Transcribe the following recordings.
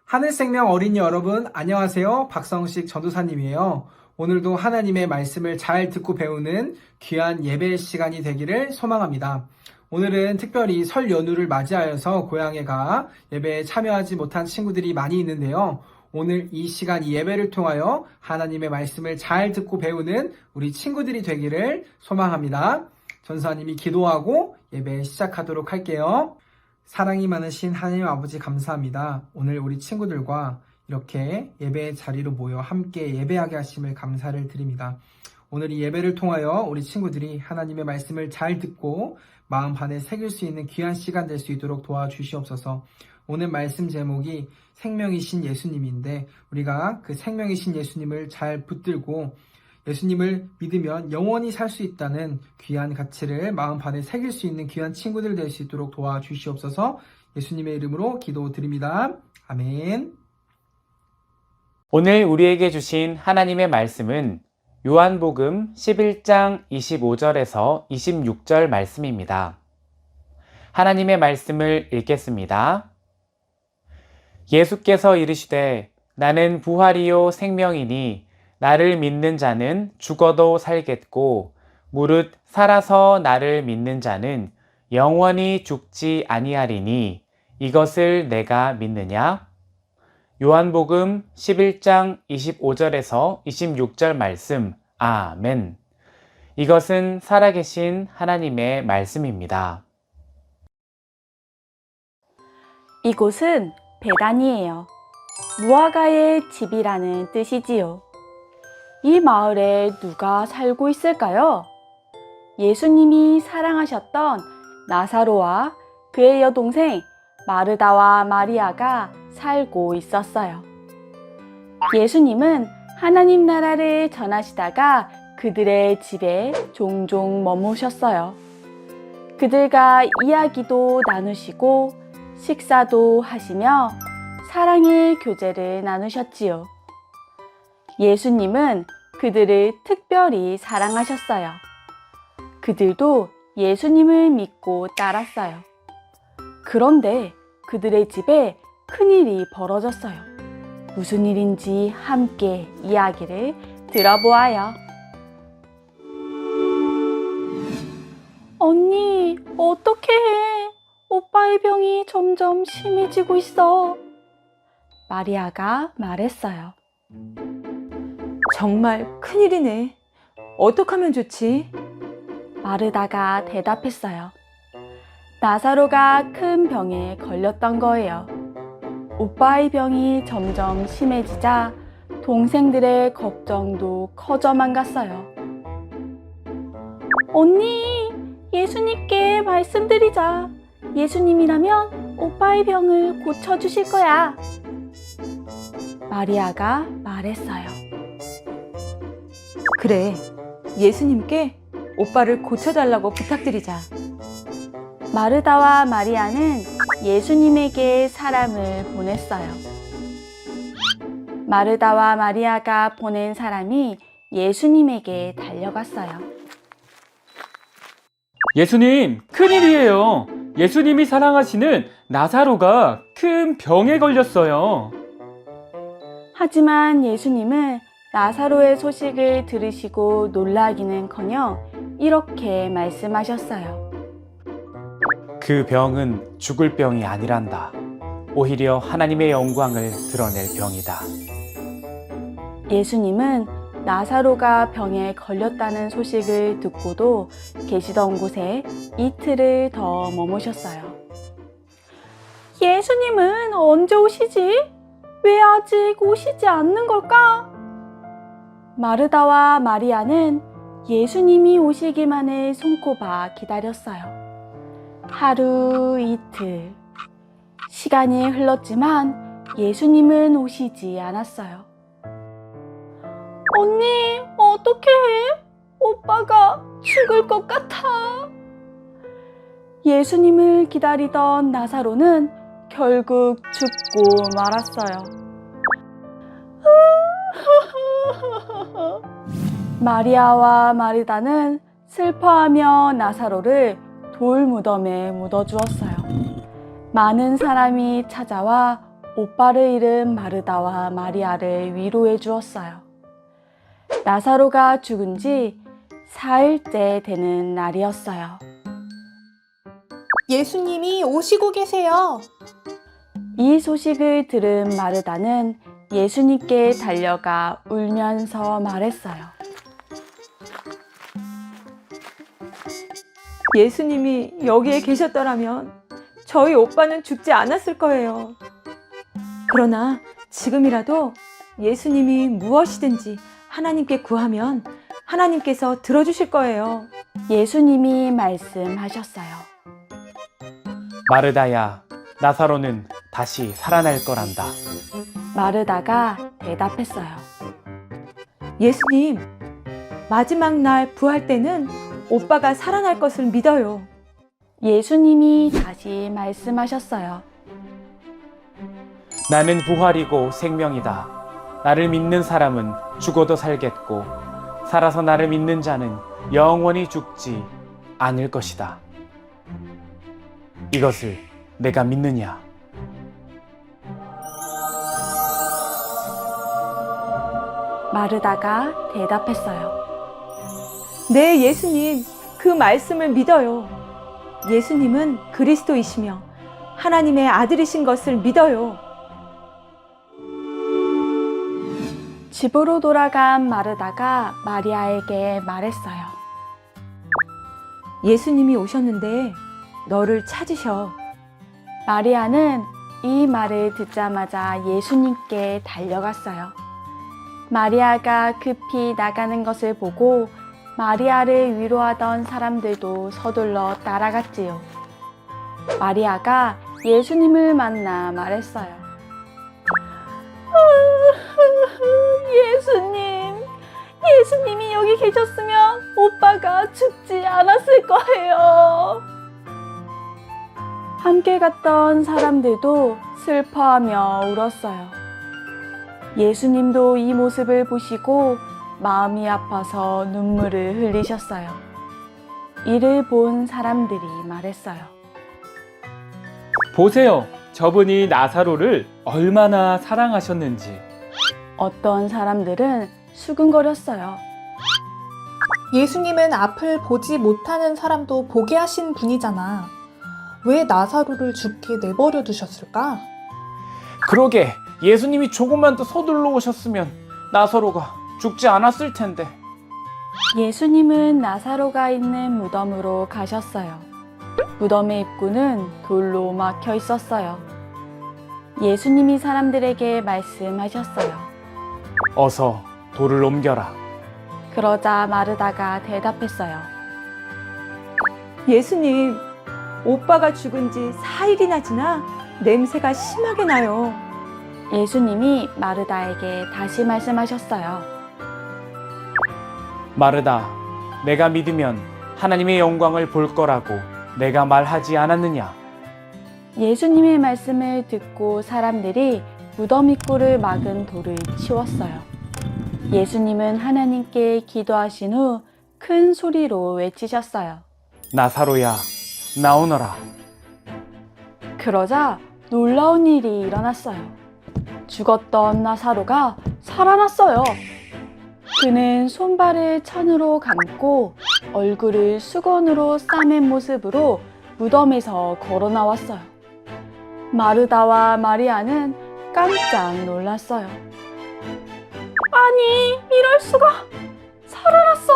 하늘생명 어린이 여러분, 안녕하세요. 박성식 전도사님이에요. 오늘도 하나님의 말씀을 잘 듣고 배우는 귀한 예배 시간이 되기를 소망합니다. 오늘은 특별히 설 연휴를 맞이하여서 고향에 가 예배에 참여하지 못한 친구들이 많이 있는데요. 오늘 이 시간 이 예배를 통하여 하나님의 말씀을 잘 듣고 배우는 우리 친구들이 되기를 소망합니다. 전도사님이 기도하고 예배 시작하도록 할게요. 사랑이 많으신 하나님 아버지 감사합니다. 오늘 우리 친구들과 이렇게 예배의 자리로 모여 함께 예배하게 하심을 감사를 드립니다. 오늘 이 예배를 통하여 우리 친구들이 하나님의 말씀을 잘 듣고 마음 안에 새길 수 있는 귀한 시간 될 수 있도록 도와주시옵소서. 오늘 말씀 제목이 생명이신 예수님인데 우리가 그 생명이신 예수님을 잘 붙들고 예수님을 믿으면 영원히 살 수 있다는 귀한 가치를 마음 안에 새길 수 있는 귀한 친구들 될 수 있도록 도와주시옵소서. 예수님의 이름으로 기도드립니다. 아멘. 오늘 우리에게 주신 하나님의 말씀은 요한복음 11장 25절에서 26절 말씀입니다. 하나님의 말씀을 읽겠습니다. 예수께서 이르시되 나는 부활이요 생명이니 나를 믿는 자는 죽어도 살겠고 무릇 살아서 나를 믿는 자는 영원히 죽지 아니하리니 이것을 내가 믿느냐? 요한복음 11장 25절에서 26절 말씀. 아멘. 이것은 살아계신 하나님의 말씀입니다. 이곳은 베다니예요. 무화과의 집이라는 뜻이지요. 이 마을에 누가 살고 있을까요? 예수님이 사랑하셨던 나사로와 그의 여동생 마르다와 마리아가 살고 있었어요. 예수님은 하나님 나라를 전하시다가 그들의 집에 종종 머무셨어요. 그들과 이야기도 나누시고 식사도 하시며 사랑의 교제를 나누셨지요. 예수님은 그들을 특별히 사랑하셨어요. 그들도 예수님을 믿고 따랐어요. 그런데 그들의 집에 큰일이 벌어졌어요. 무슨 일인지 함께 이야기를 들어보아요. 언니, 어떻게 해? 오빠의 병이 점점 심해지고 있어. 마리아가 말했어요. 정말 큰일이네. 어떡하면 좋지? 마르다가 대답했어요. 나사로가 큰 병에 걸렸던 거예요. 오빠의 병이 점점 심해지자 동생들의 걱정도 커져만 갔어요. 언니, 예수님께 말씀드리자. 예수님이라면 오빠의 병을 고쳐주실 거야. 마리아가 말했어요. 그래, 예수님께 오빠를 고쳐달라고 부탁드리자. 마르다와 마리아는 예수님에게 사람을 보냈어요. 마르다와 마리아가 보낸 사람이 예수님에게 달려갔어요. 예수님, 큰일이에요. 예수님이 사랑하시는 나사로가 큰 병에 걸렸어요. 하지만 예수님은 나사로의 소식을 들으시고 놀라기는커녕 이렇게 말씀하셨어요. 그 병은 죽을 병이 아니란다. 오히려 하나님의 영광을 드러낼 병이다. 예수님은 나사로가 병에 걸렸다는 소식을 듣고도 계시던 곳에 이틀을 더 머무셨어요. 예수님은 언제 오시지? 왜 아직 오시지 않는 걸까? 마르다와 마리아는 예수님이 오시기만을 손꼽아 기다렸어요. 하루, 이틀. 시간이 흘렀지만 예수님은 오시지 않았어요. 언니, 어떻게 해? 오빠가 죽을 것 같아. 예수님을 기다리던 나사로는 결국 죽고 말았어요. 마리아와 마르다는 슬퍼하며 나사로를 돌무덤에 묻어주었어요. 많은 사람이 찾아와 오빠를 잃은 마르다와 마리아를 위로해 주었어요. 나사로가 죽은 지 4일째 되는 날이었어요. 예수님이 오시고 계세요. 이 소식을 들은 마르다는 예수님께 달려가 울면서 말했어요. 예수님이 여기에 계셨더라면 저희 오빠는 죽지 않았을 거예요. 그러나 지금이라도 예수님이 무엇이든지 하나님께 구하면 하나님께서 들어주실 거예요. 예수님이 말씀하셨어요. 마르다야, 나사로는 다시 살아날 거란다. 마르다가 대답했어요. 예수님, 마지막 날 부활 때는 오빠가 살아날 것을 믿어요. 예수님이 다시 말씀하셨어요. 나는 부활이고 생명이다. 나를 믿는 사람은 죽어도 살겠고, 살아서 나를 믿는 자는 영원히 죽지 않을 것이다. 이것을 내가 믿느냐? 마르다가 대답했어요. 네, 예수님, 그 말씀을 믿어요. 예수님은 그리스도이시며 하나님의 아들이신 것을 믿어요. 집으로 돌아간 마르다가 마리아에게 말했어요. 예수님이 오셨는데 너를 찾으셔. 마리아는 이 말을 듣자마자 예수님께 달려갔어요. 마리아가 급히 나가는 것을 보고 마리아를 위로하던 사람들도 서둘러 따라갔지요. 마리아가 예수님을 만나 말했어요. 예수님이 여기 계셨으면 오빠가 죽지 않았을 거예요. 함께 갔던 사람들도 슬퍼하며 울었어요. 예수님도 이 모습을 보시고 마음이 아파서 눈물을 흘리셨어요. 이를 본 사람들이 말했어요. 보세요. 저분이 나사로를 얼마나 사랑하셨는지. 어떤 사람들은 수근거렸어요. 예수님은 앞을 보지 못하는 사람도 보게 하신 분이잖아. 왜 나사로를 죽게 내버려 두셨을까? 그러게, 예수님이 조금만 더 서둘러 오셨으면 나사로가 죽지 않았을 텐데. 예수님은 나사로가 있는 무덤으로 가셨어요. 무덤의 입구는 돌로 막혀 있었어요. 예수님이 사람들에게 말씀하셨어요. 어서 돌을 옮겨라. 그러자 마르다가 대답했어요. 예수님, 오빠가 죽은 지 4일이나 지나 냄새가 심하게 나요. 예수님이 마르다에게 다시 말씀하셨어요. 마르다, 내가 믿으면 하나님의 영광을 볼 거라고 내가 말하지 않았느냐? 예수님의 말씀을 듣고 사람들이 무덤 입구를 막은 돌을 치웠어요. 예수님은 하나님께 기도하신 후 큰 소리로 외치셨어요. 나사로야, 나오너라. 그러자 놀라운 일이 일어났어요. 죽었던 나사로가 살아났어요. 그는 손발을 천으로 감고 얼굴을 수건으로 싸맨 모습으로 무덤에서 걸어 나왔어요. 마르다와 마리아는 깜짝 놀랐어요. 아니, 이럴 수가! 살아났어!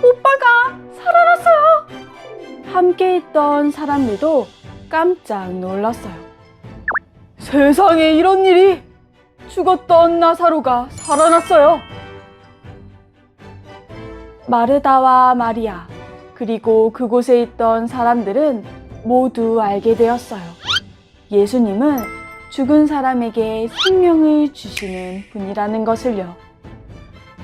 오빠가 살아났어요! 함께 있던 사람들도 깜짝 놀랐어요. 세상에 이런 일이! 죽었던 나사로가 살아났어요! 마르다와 마리아, 그리고 그곳에 있던 사람들은 모두 알게 되었어요. 예수님은 죽은 사람에게 생명을 주시는 분이라는 것을요.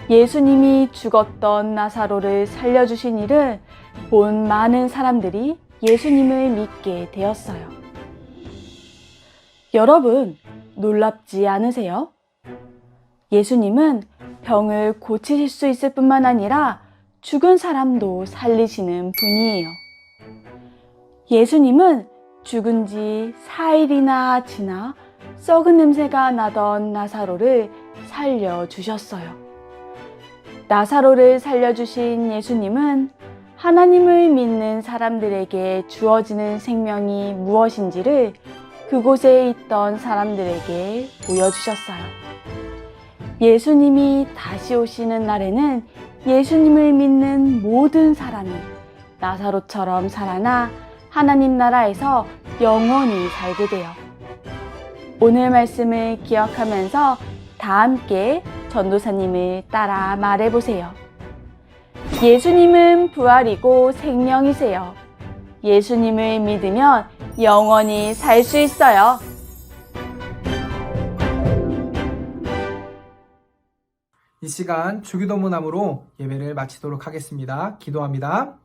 예수님이 죽었던 나사로를 살려주신 일을 본 많은 사람들이 예수님을 믿게 되었어요. 여러분, 놀랍지 않으세요? 예수님은 병을 고치실 수 있을 뿐만 아니라 죽은 사람도 살리시는 분이에요. 예수님은 죽은 지 4일이나 지나 썩은 냄새가 나던 나사로를 살려주셨어요. 나사로를 살려주신 예수님은 하나님을 믿는 사람들에게 주어지는 생명이 무엇인지를 그곳에 있던 사람들에게 보여주셨어요. 예수님이 다시 오시는 날에는 예수님을 믿는 모든 사람이 나사로처럼 살아나 하나님 나라에서 영원히 살게 돼요. 오늘 말씀을 기억하면서 다 함께 전도사님을 따라 말해보세요. 예수님은 부활이고 생명이세요. 예수님을 믿으면 영원히 살 수 있어요. 이 시간 주기도문함으로 예배를 마치도록 하겠습니다. 기도합니다.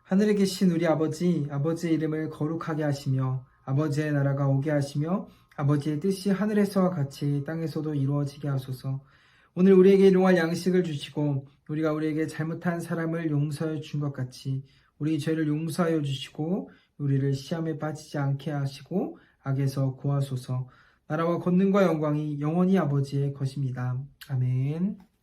하늘에 계신 우리 아버지, 아버지의 이름을 거룩하게 하시며 아버지의 나라가 오게 하시며 아버지의 뜻이 하늘에서와 같이 땅에서도 이루어지게 하소서. 오늘 우리에게 일용할 양식을 주시고 우리가 우리에게 잘못한 사람을 용서해 준 것 같이 우리 죄를 용서하여 주시고 우리를 시험에 빠지지 않게 하시고 악에서 구하소서. 나라와 권능과 영광이 영원히 아버지의 것입니다. 아멘.